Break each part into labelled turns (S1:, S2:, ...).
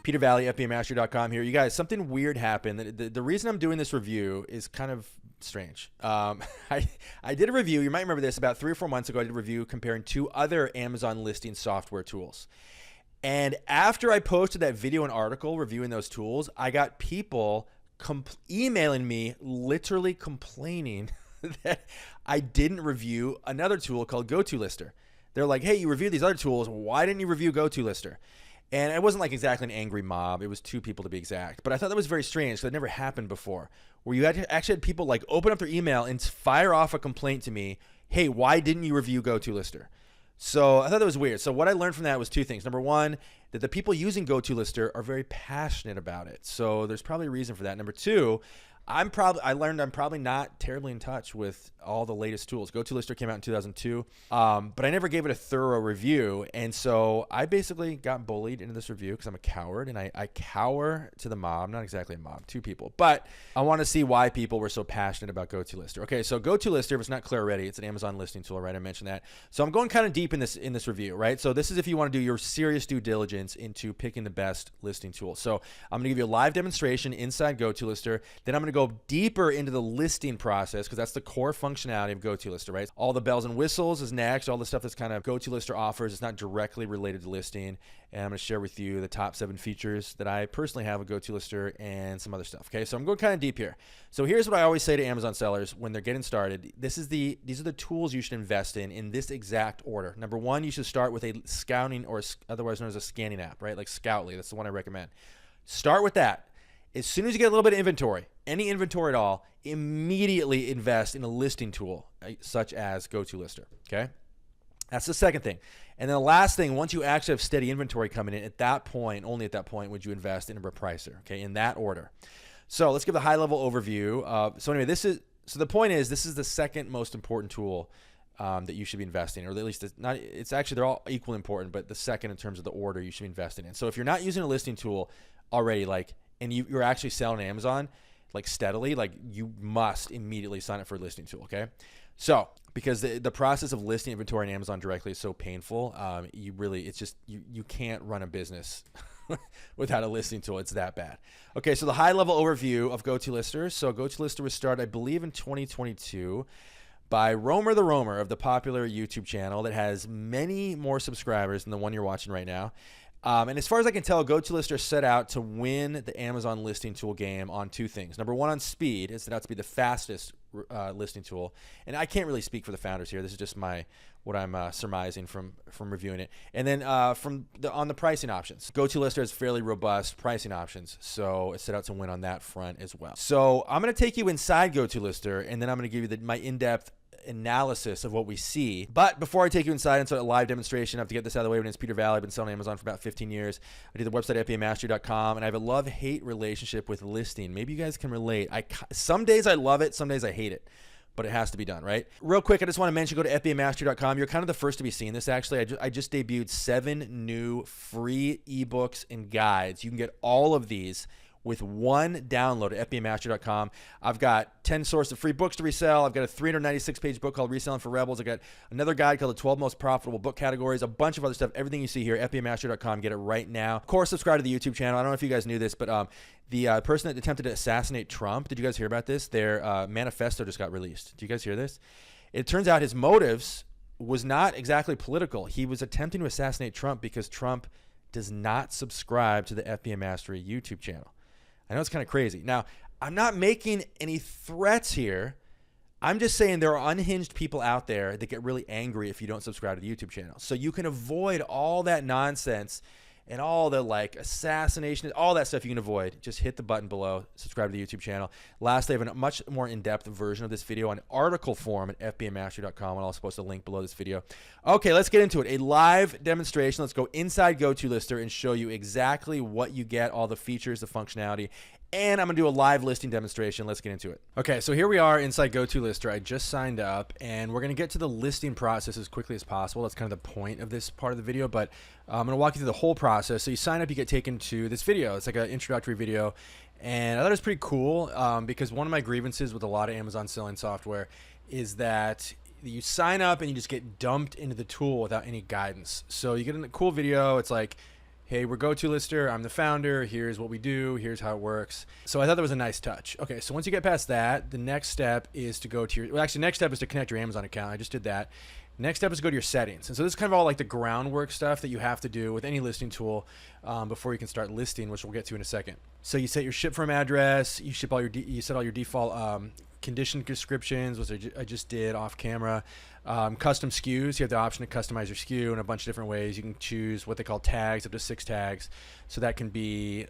S1: Peter Valley, FBAmastery.com here. You guys, something weird happened. The reason I'm doing this review is kind of strange. I did a review. You might remember this about 3 or 4 months ago. I did a review comparing 2 other Amazon listing software tools. And after I posted that video and article reviewing those tools, I got people emailing me, literally complaining that I didn't review another tool called Go2Lister. They're like, hey, you reviewed these other tools. Why didn't you review Go2Lister? And it wasn't like exactly an angry mob. It was 2 people to be exact. But I thought that was very strange because it never happened before, where you actually had people like open up their email and fire off a complaint to me. Hey, why didn't you review Go2Lister? So I thought that was weird. So what I learned from that was 2 things. Number one, that the people using Go2Lister are very passionate about it. So there's probably a reason for that. Number 2, I learned I'm probably not terribly in touch with all the latest tools. Go2Lister came out in 2002, but I never gave it a thorough review. And so I basically got bullied into this review because I'm a coward and I cower to the mob. Not exactly a mob, 2 people, but I want to see why people were so passionate about Go2Lister. Okay, so Go2Lister, if it's not clear already, it's an Amazon listing tool, right? I mentioned that. So I'm going kind of deep in this review, right? So this is if you want to do your serious due diligence into picking the best listing tool. So I'm going to give you a live demonstration inside Go2Lister. Then I'm going to go deeper into the listing process because that's the core functionality of Go2Lister, right? All the bells and whistles is next, all the stuff that's kind of Go2Lister offers. It's not directly related to listing. And I'm going to share with you the top 7 features that I personally have with Go2Lister and some other stuff. Okay, so I'm going kind of deep here. So here's what I always say to Amazon sellers when they're getting started. These are the tools you should invest in this exact order. Number 1, you should start with a scouting, or otherwise known as a scanning app, right? Like Scoutly. That's the one I recommend. Start with that. As soon as you get a little bit of inventory, any inventory at all, immediately invest in a listing tool such as Go2Lister, okay? That's the second thing. And then the last thing, once you actually have steady inventory coming in, at that point, only at that point, would you invest in a repricer, okay, in that order. So let's give a high-level overview. So anyway, the point is, this is the second most important tool that you should be investing in, or at least it's actually, they're all equally important, but the second in terms of the order you should be investing in. So if you're not using a listing tool already, and you're actually selling on Amazon, steadily, you must immediately sign up for a listing tool, okay? So, because the process of listing inventory on Amazon directly is so painful, you can't run a business without a listing tool. It's that bad. Okay, so the high-level overview of Go2Lister. So Go2Lister was started, I believe, in 2022 by Romer the Romer of the popular YouTube channel that has many more subscribers than the one you're watching right now. And as far as I can tell, Go2Lister set out to win the Amazon listing tool game on 2 things. Number 1, on speed. It set out to be the fastest listing tool. And I can't really speak for the founders here. This is just what I'm surmising from reviewing it. And then on the pricing options. Go2Lister has fairly robust pricing options, so it set out to win on that front as well. So I'm going to take you inside Go2Lister, and then I'm going to give you my in-depth analysis of what we see. But before I take you inside and start a live demonstration, I have to get this out of the way. My name is Peter Valley. I've been selling Amazon for about 15 years. I do the website at FBAmastery.com, and I have a love-hate relationship with listing. Maybe you guys can relate. Some days I love it, some days I hate it, but it has to be done, right? Real quick, I just want to mention, go to FBAmastery.com. You're kind of the first to be seeing this, actually. I just debuted 7 new free ebooks and guides. You can get all of these with 1 download at FBAmastery.com. I've got 10 sources of free books to resell. I've got a 396-page book called Reselling for Rebels. I've got another guide called the 12 Most Profitable Book Categories, a bunch of other stuff. Everything you see here, FBAmastery.com. Get it right now. Of course, subscribe to the YouTube channel. I don't know if you guys knew this, but the person that attempted to assassinate Trump, did you guys hear about this? Their manifesto just got released. Do you guys hear this? It turns out his motives was not exactly political. He was attempting to assassinate Trump because Trump does not subscribe to the FBA Mastery YouTube channel. I know it's kind of crazy. Now, I'm not making any threats here. I'm just saying there are unhinged people out there that get really angry if you don't subscribe to the YouTube channel. So you can avoid all that nonsense and all the assassination, all that stuff you can avoid. Just hit the button below, subscribe to the YouTube channel. Lastly, I have a much more in-depth version of this video on article form at FBAmastery.com, and I'll post a link below this video. Okay, let's get into it. A live demonstration. Let's go inside Go2Lister and show you exactly what you get, all the features, the functionality, and I'm going to do a live listing demonstration. Let's get into it. Okay, so here we are inside Go2Lister. I just signed up, and we're going to get to the listing process as quickly as possible. That's kind of the point of this part of the video, but I'm going to walk you through the whole process. So you sign up, you get taken to this video. It's like an introductory video, and I thought it was pretty cool because one of my grievances with a lot of Amazon selling software is that you sign up and you just get dumped into the tool without any guidance. So you get a cool video. It's like, hey, we're Go2Lister, I'm the founder, here's what we do, here's how it works. So I thought that was a nice touch. Okay, so once you get past that, the next step is to go to your, well, actually, next step is to connect your Amazon account. I just did that. Next step is to go to your settings. And so this is kind of all like the groundwork stuff that you have to do with any listing tool before you can start listing, which we'll get to in a second. So you set your ship from address, you ship all your, you set all your default condition descriptions, which I just did off camera. Custom SKUs, you have the option to customize your SKU in a bunch of different ways. You can choose what they call tags, up to 6 tags. So that can be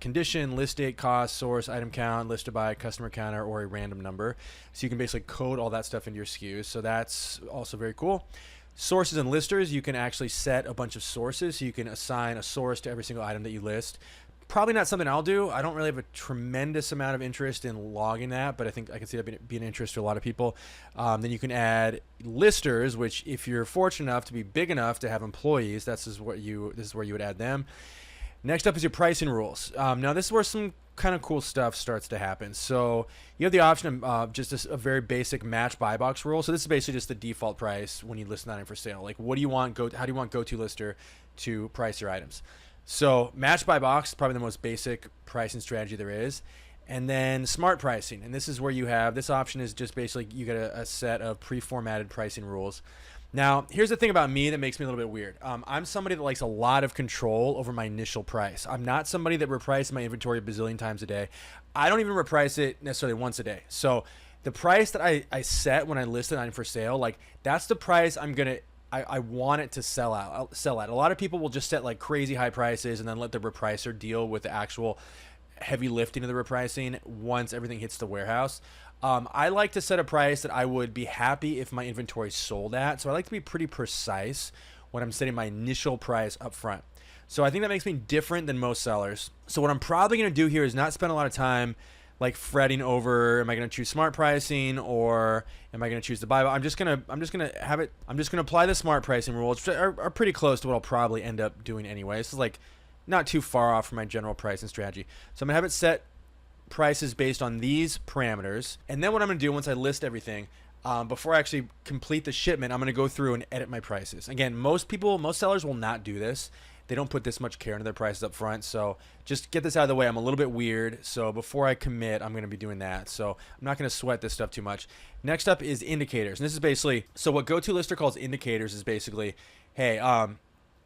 S1: condition, list date, cost, source, item count, listed by, customer counter, or a random number. So you can basically code all that stuff into your SKUs. So that's also very cool. Sources and listers, you can actually set a bunch of sources. So you can assign a source to every single item that you list. Probably not something I'll do. I don't really have a tremendous amount of interest in logging that, but I think I can see that being an interest to a lot of people. Then you can add listers, which if you're fortunate enough to be big enough to have employees, this is where you would add them. Next up is your pricing rules. Now this is where some kind of cool stuff starts to happen. So you have the option of just a very basic match buy box rule. So this is basically just the default price when you list an item for sale. Like, what do you want? How do you want Go2Lister to price your items? So match by box is probably the most basic pricing strategy there is. And then smart pricing. And this is where you have, this option is just basically you get a set of pre-formatted pricing rules. Now, here's the thing about me that makes me a little bit weird. I'm somebody that likes a lot of control over my initial price. I'm not somebody that reprices my inventory a bazillion times a day. I don't even reprice it necessarily once a day. So the price that I set when I list an item for sale, like that's the price I want it to sell at. A lot of people will just set like crazy high prices and then let the repricer deal with the actual heavy lifting of the repricing once everything hits the warehouse. I like to set a price that I would be happy if my inventory sold at. So I like to be pretty precise when I'm setting my initial price up front. So I think that makes me different than most sellers. So what I'm probably going to do here is not spend a lot of time like fretting over, am I going to choose smart pricing or am I going to choose the buy? I'm just going to apply the smart pricing rules, which are pretty close to what I'll probably end up doing anyway. This is like not too far off from my general pricing strategy. So I'm going to have it set prices based on these parameters. And then what I'm going to do once I list everything, before I actually complete the shipment, I'm going to go through and edit my prices. Again, most sellers will not do this. They don't put this much care into their prices up front. So just get this out of the way. I'm a little bit weird. So before I commit, I'm going to be doing that. So I'm not going to sweat this stuff too much. Next up is indicators. And this is basically, so what Go2Lister calls indicators is basically, hey,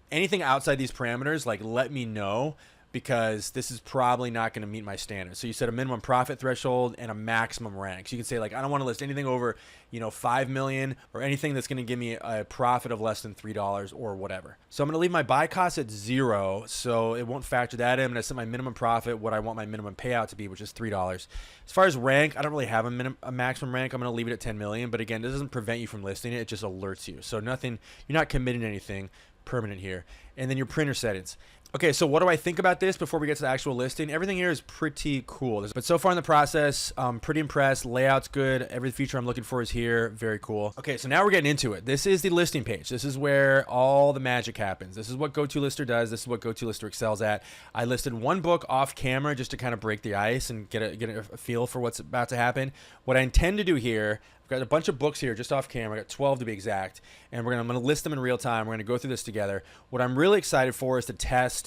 S1: anything outside these parameters, like let me know, because this is probably not going to meet my standards. So you set a minimum profit threshold and a maximum rank. So you can say like, I don't want to list anything over, 5 million or anything that's going to give me a profit of less than $3 or whatever. So I'm going to leave my buy cost at 0. So it won't factor that in. I'm going to set my minimum profit, what I want my minimum payout to be, which is $3. As far as rank, I don't really have a maximum rank. I'm going to leave it at 10 million. But again, this doesn't prevent you from listing it. It just alerts you. So nothing, you're not committing anything permanent here. And then your printer settings. Okay, so what do I think about this before we get to the actual listing? Everything here is pretty cool. But so far in the process, I'm pretty impressed. Layout's good. Every feature I'm looking for is here. Very cool. Okay, so now we're getting into it. This is the listing page. This is where all the magic happens. This is what Go2Lister does. This is what Go2Lister excels at. I listed one book off camera just to kind of break the ice and get a feel for what's about to happen. What I intend to do here, I've got a bunch of books here just off camera. I got 12 to be exact. And I'm going to list them in real time. We're going to go through this together. What I'm really excited for is to test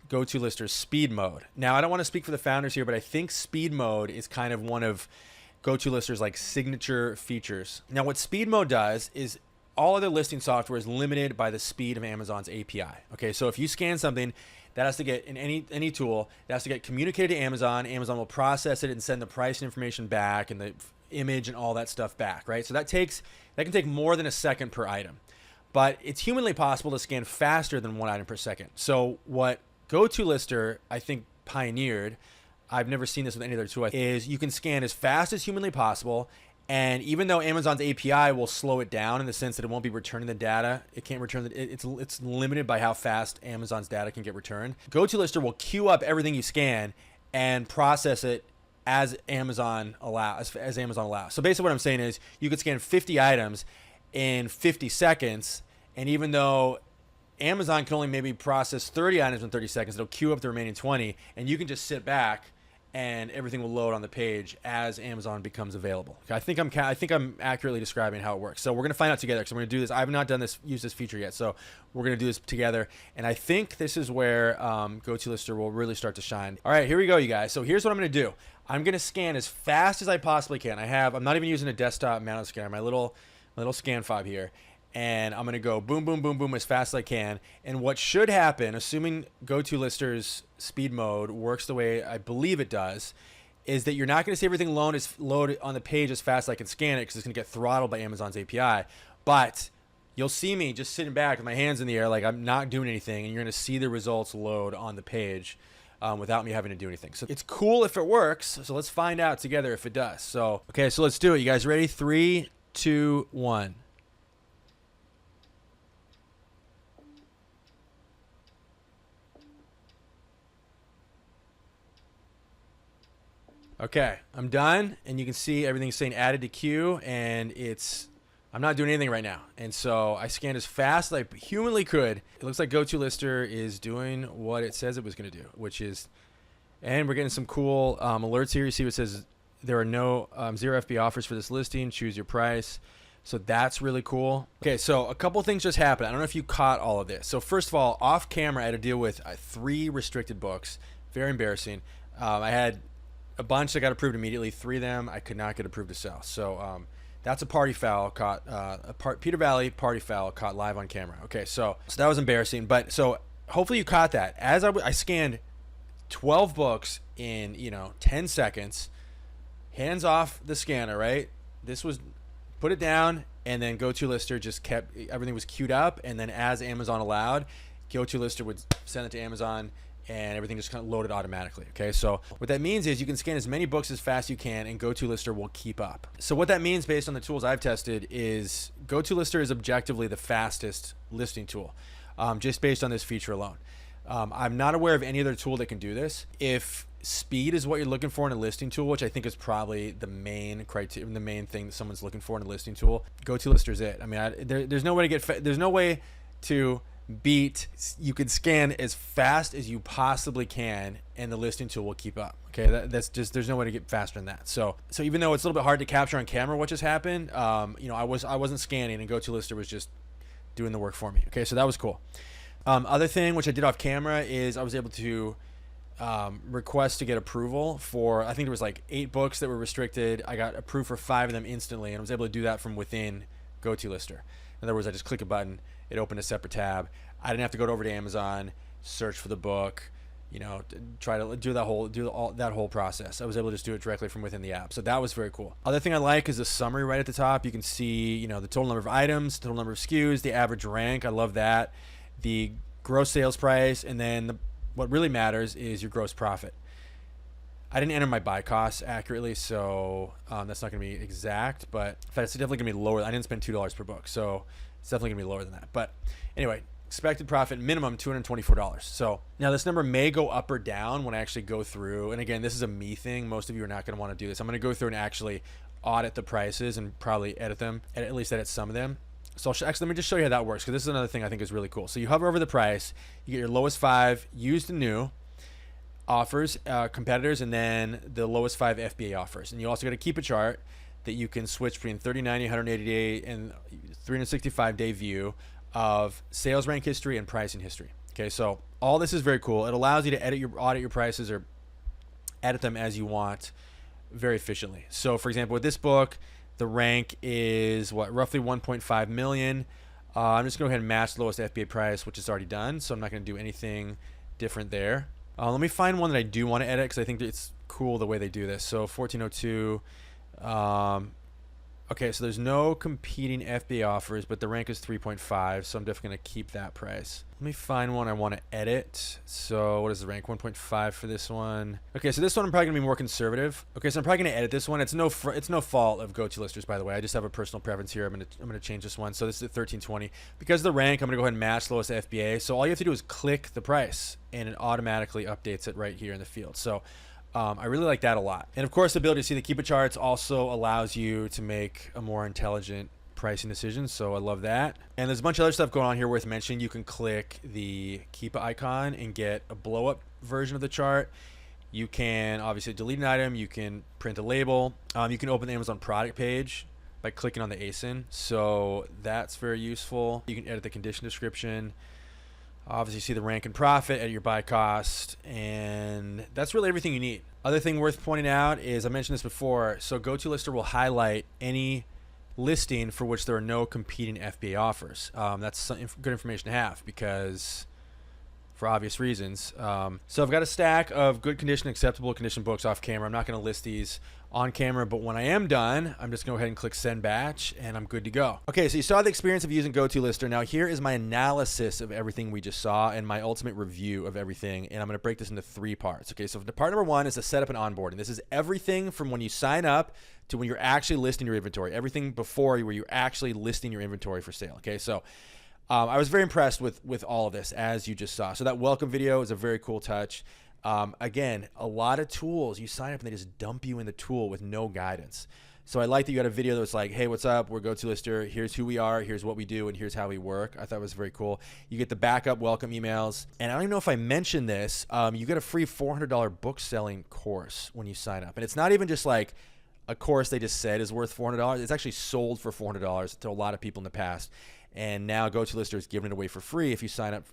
S1: Go2Lister's speed mode. Now, I don't want to speak for the founders here, but I think speed mode is kind of one of Go2Lister's like signature features. Now, what speed mode does is all other listing software is limited by the speed of Amazon's API. Okay, so if you scan something, that has to get in any tool, that has to get communicated to Amazon. Amazon will process it and send the price information back and the image and all that stuff back, right? So that can take more than a second per item, but it's humanly possible to scan faster than 1 item per second. So what Go2Lister, I think, pioneered, I've never seen this with any other tool, is you can scan as fast as humanly possible. And even though Amazon's API will slow it down in the sense that it won't be returning the data, it can't return it's limited by how fast Amazon's data can get returned. Go2Lister will queue up everything you scan and process it as Amazon allows. So basically what I'm saying is you could scan 50 items in 50 seconds, and even though Amazon can only maybe process 30 items in 30 seconds, it'll queue up the remaining 20, and you can just sit back and everything will load on the page as Amazon becomes available. Okay, I think I'm accurately describing how it works. So we're gonna find out together, because I'm gonna do this. I have not used this feature yet, so we're gonna do this together. And I think this is where Go2Lister will really start to shine. All right, here we go, you guys. So here's what I'm gonna do. I'm gonna scan as fast as I possibly can. I'm not even using a desktop mounted scanner. My little scan fob here. And I'm going to go boom, boom, boom, boom as fast as I can. And what should happen, assuming Go2Lister's speed mode works the way I believe it does, is that you're not going to see everything load on the page as fast as I can scan it, because it's going to get throttled by Amazon's API. But you'll see me just sitting back with my hands in the air like I'm not doing anything, and you're going to see the results load on the page without me having to do anything. So it's cool if it works. So let's find out together if it does. So, okay, so let's do it. You guys ready? 3, 2, 1. Okay, I'm done, and you can see everything's saying added to queue, and I'm not doing anything right now. And so I scanned as fast as I humanly could. It looks like Go2Lister is doing what it says it was going to do, which is, and we're getting some cool alerts here. You see what it says, there are no 0 FBA offers for this listing, choose your price. So that's really cool. Okay, so a couple things just happened. I don't know if you caught all of this. So first of all, off camera, I had to deal with 3 restricted books. Very embarrassing. I had a bunch that got approved immediately. 3 of them I could not get approved to sell. So that's a party foul caught, Peter Valley party foul caught live on camera. Okay, so that was embarrassing. But so hopefully you caught that. As I scanned 12 books in 10 seconds, hands off the scanner, right? This was, put it down, and then Go2Lister just kept, everything was queued up, and then as Amazon allowed, Go2Lister would send it to Amazon, and everything just kind of loaded automatically. Okay, so what that means is you can scan as many books as fast as you can, and Go2Lister will keep up. So what that means, based on the tools I've tested, is Go2Lister is objectively the fastest listing tool, just based on this feature alone. I'm not aware of any other tool that can do this. If speed is what you're looking for in a listing tool, which I think is probably the main criteria, the main thing that someone's looking for in a listing tool, Go2Lister is it. I mean, there's no way to there's no way to beat. You can scan as fast as you possibly can, and the listing tool will keep up. Okay, that's just, there's no way to get faster than that. So even though it's a little bit hard to capture on camera what just happened, I wasn't scanning, and Go2Lister was just doing the work for me. Okay, so that was cool. Other thing which I did off camera is I was able to request to get approval for, I think there was like 8 books that were restricted. I got approved for 5 of them instantly, and I was able to do that from within Go2Lister. In other words, I just click a button, it opened a separate tab. I didn't have to go over to Amazon, search for the book, try to do that whole process. I was able to just do it directly from within the app. So that was very cool. Other thing I like is the summary right at the top. You can see, the total number of items, total number of SKUs, the average rank. I love that. The gross sales price, and then what really matters is your gross profit. I didn't enter my buy costs accurately, so that's not going to be exact, but in fact, it's definitely going to be lower. I didn't spend $2 per book, so it's definitely going to be lower than that. But anyway, expected profit minimum $224. So now this number may go up or down when I actually go through. And again, this is a me thing. Most of you are not going to want to do this. I'm going to go through and actually audit the prices and probably edit them, at least edit some of them. So actually, let me just show you how that works, because this is another thing I think is really cool. So you hover over the price, you get your lowest 5 used and new offers, competitors, and then the lowest 5 FBA offers. And you also got to keep a chart that you can switch between 30, 90, 180 day and 365 day view of sales rank history and pricing history. Okay, so all this is very cool. It allows you to audit your prices or edit them as you want very efficiently. So for example, with this book, the rank is roughly 1.5 million. I'm just going to go ahead and match the lowest FBA price, which is already done. So I'm not going to do anything different there. Let me find one that I do want to edit, because I think it's cool the way they do this. So 1402. Okay, so there's no competing FBA offers, but the rank is 3.5, so I'm definitely going to keep that price. Let me find one I want to edit. So what is the rank? 1.5 for this one. Okay, so this one I'm probably going to be more conservative. Okay, so I'm probably going to edit this one. It's no fault of Go2Lister's, by the way. I just have a personal preference here. I'm going to change this one. So this is 1320. Because of the rank, I'm going to go ahead and match the lowest FBA. So all you have to do is click the price, and it automatically updates it right here in the field. So I really like that a lot. And of course, the ability to see the Keepa charts also allows you to make a more intelligent pricing decision. So I love that. And there's a bunch of other stuff going on here worth mentioning. You can click the Keepa icon and get a blow up version of the chart. You can obviously delete an item. You can print a label. You can open the Amazon product page by clicking on the ASIN. So that's very useful. You can edit the condition description. Obviously see the rank and profit, edit your buy cost, and that's really everything you need. Other thing worth pointing out is, I mentioned this before, so Go2Lister will highlight any listing for which there are no competing FBA offers. That's some good information to have, because for obvious reasons. So I've got a stack of good condition, acceptable condition books off camera. I'm not going to list these on camera, but when I am done, I'm just going to go ahead and click send batch, and I'm good to go. Okay, so you saw the experience of using Go2Lister. Now here is my analysis of everything we just saw and my ultimate review of everything, and I'm going to break this into 3 parts. Okay, so the part number 1 is the setup and onboarding. This is everything from when you sign up to when you're actually listing your inventory, everything before where you're actually listing your inventory for sale. Okay, so I was very impressed with all of this, as you just saw. So that welcome video is a very cool touch. Again, a lot of tools, you sign up and they just dump you in the tool with no guidance. So I like that you had a video that was like, hey, what's up? We're Go2Lister. Here's who we are. Here's what we do. And here's how we work. I thought it was very cool. You get the backup welcome emails. And I don't even know if I mentioned this. You get a free $400 book selling course when you sign up. And it's not even just like a course they just said is worth $400. It's actually sold for $400 to a lot of people in the past. And now Go2Lister is giving it away for free if you sign up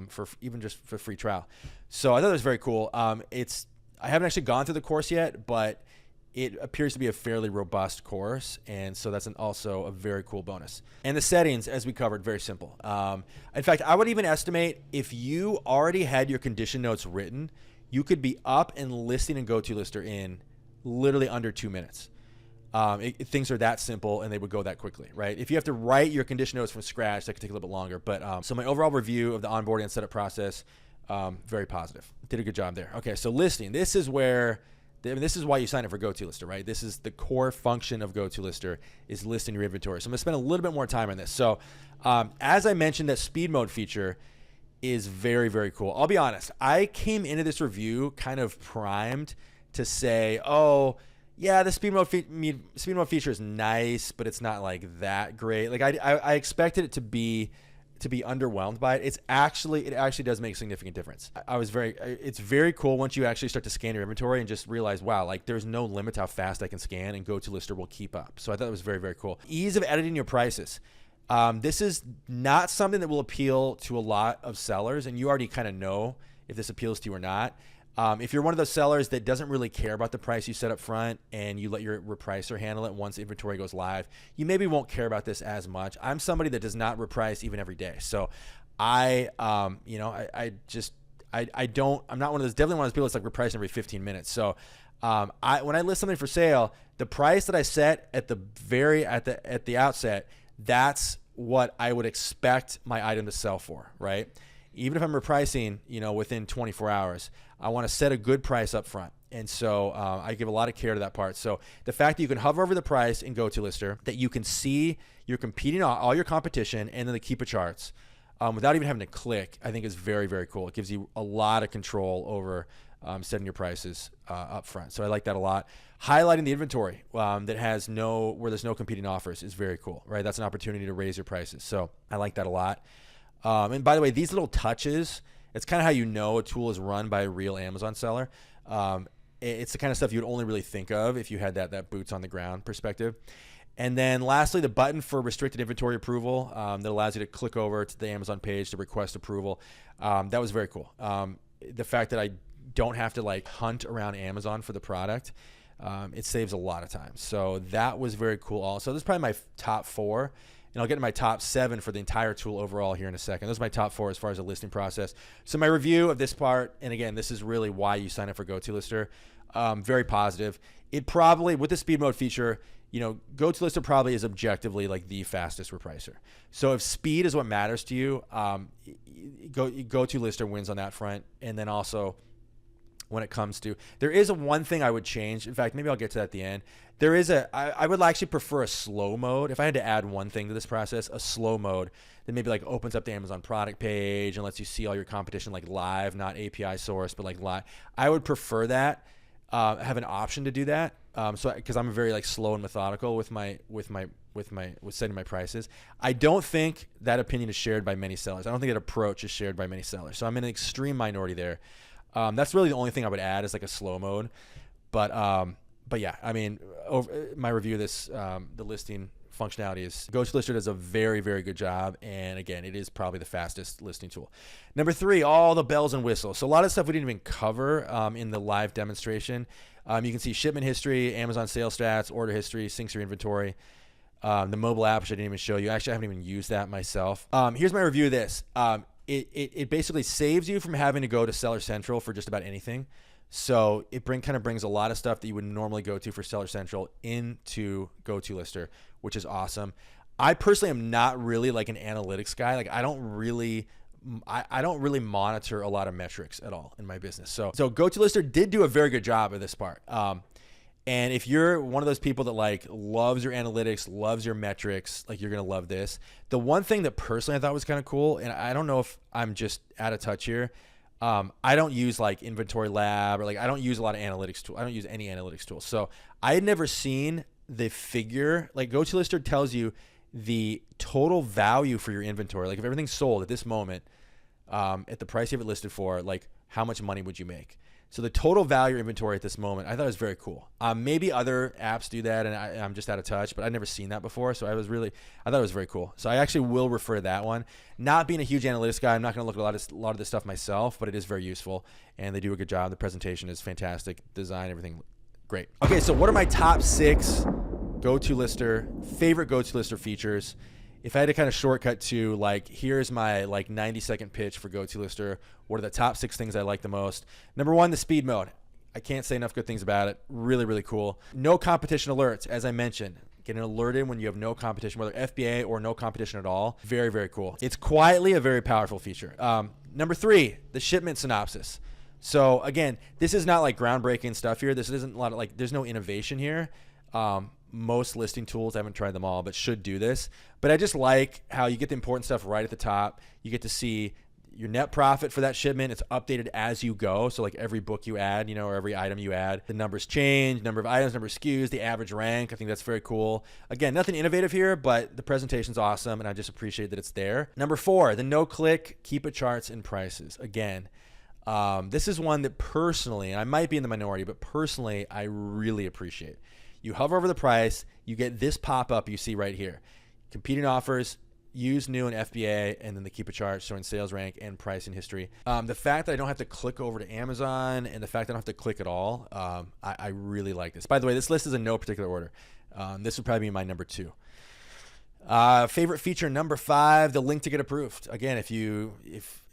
S1: for even just for free trial. So I thought it was very cool. I haven't actually gone through the course yet, but it appears to be a fairly robust course, and so that's also a very cool bonus. And the settings, as we covered, very simple. In fact, I would even estimate if you already had your condition notes written, you could be up and listing in Go2Lister in literally under 2 minutes. Things are that simple, and they would go that quickly, right? If you have to write your condition notes from scratch, that could take a little bit longer. But so my overall review of the onboarding and setup process, very positive. Did a good job there. Okay, so listing. This is where, this is why you sign up for Go2Lister, right? This is the core function of Go2Lister, is listing your inventory. So I'm gonna spend a little bit more time on this. So as I mentioned, that speed mode feature is very, very cool. I'll be honest. I came into this review kind of primed to say, oh, yeah, the speed mode feature is nice, but it's not like that great. Like I expected it to be underwhelmed by it. It actually does make a significant difference. It's very cool once you actually start to scan your inventory and just realize, wow, like there's no limit to how fast I can scan, and Go2Lister will keep up. So I thought it was very, very cool. Ease of editing your prices. This is not something that will appeal to a lot of sellers, and you already kind of know if this appeals to you or not. If you're one of those sellers that doesn't really care about the price you set up front and you let your repricer handle it once inventory goes live, you maybe won't care about this as much. I'm somebody that does not reprice even every day. So I'm not one of those, definitely one of those people that's like repricing every 15 minutes. So when I list something for sale, the price that I set at the outset, that's what I would expect my item to sell for, right? Even if I'm repricing, within 24 hours, I want to set a good price up front. And so I give a lot of care to that part. So the fact that you can hover over the price in Go2Lister, that you can see you're competing on all your competition and then the Keepa charts without even having to click, I think is very, very cool. It gives you a lot of control over setting your prices up front. So I like that a lot. Highlighting the inventory where there's no competing offers is very cool, right? That's an opportunity to raise your prices. So I like that a lot. And by the way, these little touches, it's kind of how you know a tool is run by a real Amazon seller. It's the kind of stuff you would only really think of if you had that boots on the ground perspective. And then lastly, the button for restricted inventory approval that allows you to click over to the Amazon page to request approval. That was very cool. The fact that I don't have to hunt around Amazon for the product, it saves a lot of time. So that was very cool also. This is probably my top 4. And I'll get to my top 7 for the entire tool overall here in a second. Those are my top 4 as far as the listing process. So my review of this part, and again, this is really why you sign up for Go2Lister, very positive. It probably, with the speed mode feature, Go2Lister probably is objectively the fastest repricer. So if speed is what matters to you, Go2Lister wins on that front. And then also, when it comes to, there is one thing I would change. In fact, maybe I'll get to that at the end. I would actually prefer a slow mode. If I had to add one thing to this process, a slow mode that maybe opens up the Amazon product page and lets you see all your competition live, not API source, but live. I would prefer that. Have an option to do that. Because I'm very slow and methodical with setting my prices. I don't think that opinion is shared by many sellers. I don't think that approach is shared by many sellers. So I'm in an extreme minority there. That's really the only thing I would add is like a slow mode. But yeah, I mean, my review of this, the listing functionality is Go2Lister does a very, very good job. And again, it is probably the fastest listing tool. Number 3, all the bells and whistles. So a lot of stuff we didn't even cover in the live demonstration. You can see shipment history, Amazon sales stats, order history, syncs your inventory. The mobile app, which I didn't even show you. Actually, I haven't even used that myself. Here's my review of this. It basically saves you from having to go to Seller Central for just about anything. So it kind of brings a lot of stuff that you would normally go to for Seller Central into Go2Lister, which is awesome. I personally am not really like an analytics guy. Like I don't really monitor a lot of metrics at all in my business. So Go2Lister did do a very good job of this part. And if you're one of those people that like loves your analytics, loves your metrics, like you're going to love this. The one thing that personally I thought was kind of cool, and I don't know if I'm just out of touch here. I don't use like Inventory Lab or like I don't use a lot of analytics tools. I don't use any analytics tools. So I had never seen the figure. Like Go2Lister tells you the total value for your inventory. Like if everything's sold at this moment, at the price you have it listed for, like how much money would you make? So the total value of inventory at this moment, I thought it was very cool. Maybe other apps do that, and I'm just out of touch, but I've never seen that before. So I thought it was very cool. So I actually will refer to that one. Not being a huge analytics guy, I'm not going to look at a lot of this stuff myself, but it is very useful, and they do a good job. The presentation is fantastic. Design, everything, great. Okay, so what are my top 6 Go2Lister, favorite Go2Lister features? If I had to kind of shortcut to like, here's my like 90-second pitch for Go2Lister, what are the top 6 things I like the most? Number 1, the speed mode. I can't say enough good things about it. Really, really cool. No competition alerts, as I mentioned. Getting alerted when you have no competition, whether FBA or no competition at all. Very, very cool. It's quietly a very powerful feature. Number 3, the shipment synopsis. So again, this is not like groundbreaking stuff here. This isn't a lot of like, there's no innovation here. Most listing tools, I haven't tried them all, but should do this. But I just like how you get the important stuff right at the top. You get to see your net profit for that shipment. It's updated as you go. So like every book you add, or every item you add, the numbers change, number of items, number of SKUs, the average rank. I think that's very cool. Again, nothing innovative here, but the presentation's awesome, and I just appreciate that it's there. Number 4, the no-click keep it charts and prices. Again, this is one that personally, and I might be in the minority, but personally, I really appreciate. You hover over the price, you get this pop-up you see right here. Competing offers, use new and FBA, and then the keep a chart showing sales rank and pricing history. The fact that I don't have to click over to Amazon and the fact that I don't have to click at all, I really like this. By the way, this list is in no particular order. This would probably be my number 2. Favorite feature number 5, the link to get approved. Again, if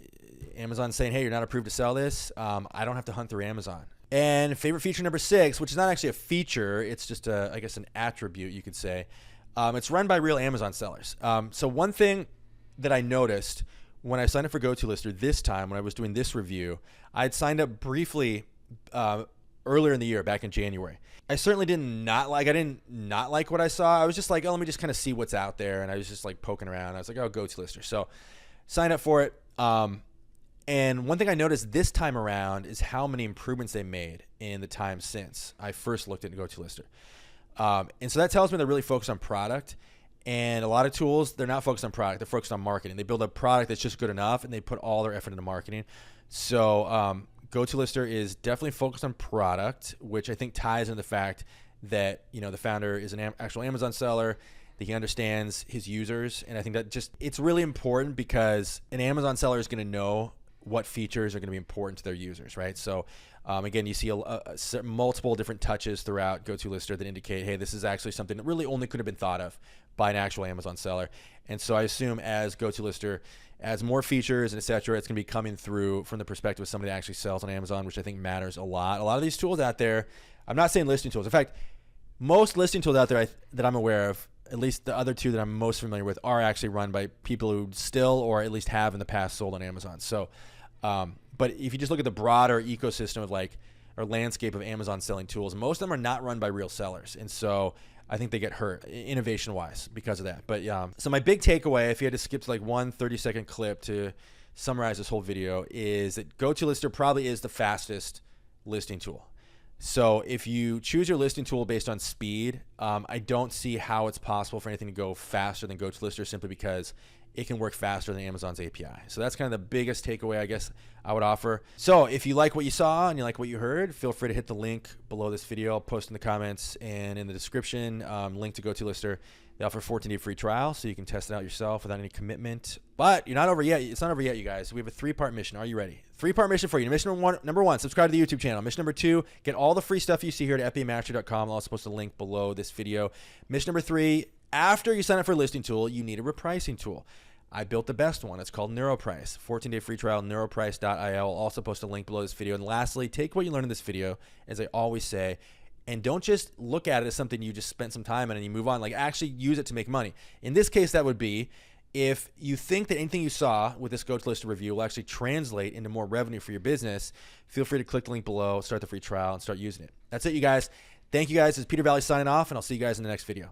S1: Amazon's saying, hey, you're not approved to sell this, I don't have to hunt through Amazon. And favorite feature number 6, which is not actually a feature, it's just I guess an attribute you could say. It's run by real Amazon sellers. So one thing that I noticed when I signed up for Go2Lister this time, when I was doing this review, I'd signed up briefly earlier in the year, back in January. I certainly did not like what I saw. I was just like, oh, let me just kind of see what's out there. And I was just like poking around. I was like, oh, Go2Lister. So signed up for it. And one thing I noticed this time around is how many improvements they made in the time since I first looked at Go2Lister. And so that tells me they're really focused on product. And a lot of tools, they're not focused on product. They're focused on marketing. They build a product that's just good enough, and they put all their effort into marketing. So Go2Lister is definitely focused on product, which I think ties into the fact that the founder is an actual Amazon seller, that he understands his users. And I think that it's really important because an Amazon seller is going to know what features are going to be important to their users, right? So again, you see multiple different touches throughout Go2Lister that indicate, hey, this is actually something that really only could have been thought of by an actual Amazon seller. And so I assume as Go2Lister adds more features and et cetera, it's going to be coming through from the perspective of somebody that actually sells on Amazon, which I think matters a lot. A lot of these tools out there, I'm not saying listing tools. In fact, most listing tools out there that I'm aware of, at least the other 2 that I'm most familiar with, are actually run by people who still or at least have in the past sold on Amazon. So but if you just look at the broader ecosystem of or landscape of Amazon selling tools, most of them are not run by real sellers. And so I think they get hurt innovation wise because of that. But so my big takeaway, if you had to skip to like one 30-second clip to summarize this whole video, is that Go2Lister probably is the fastest listing tool. So if you choose your listing tool based on speed, I don't see how it's possible for anything to go faster than Go2Lister simply because it can work faster than Amazon's API. So that's kind of the biggest takeaway I guess I would offer. So if you like what you saw and you like what you heard, feel free to hit the link below this video. I'll post in the comments and in the description, link to Go2Lister. They offer a 14-day free trial, so you can test it out yourself without any commitment. But you're not over yet. It's not over yet, you guys. We have a 3-part mission. Are you ready? 3-part mission for you. Mission number one, subscribe to the YouTube channel. Mission number 2, get all the free stuff you see here at fbamastery.com. I'll also post a link below this video. Mission number 3, after you sign up for a listing tool, you need a repricing tool. I built the best one. It's called NeuroPrice. 14-day free trial, neuroprice.io. I'll also post a link below this video. And lastly, take what you learned in this video, as I always say, and don't just look at it as something you just spent some time on and you move on. Like, actually use it to make money. In this case, that would be if you think that anything you saw with this Go2Lister review will actually translate into more revenue for your business, feel free to click the link below, start the free trial, and start using it. That's it, you guys. Thank you guys. This is Peter Valley signing off, and I'll see you guys in the next video.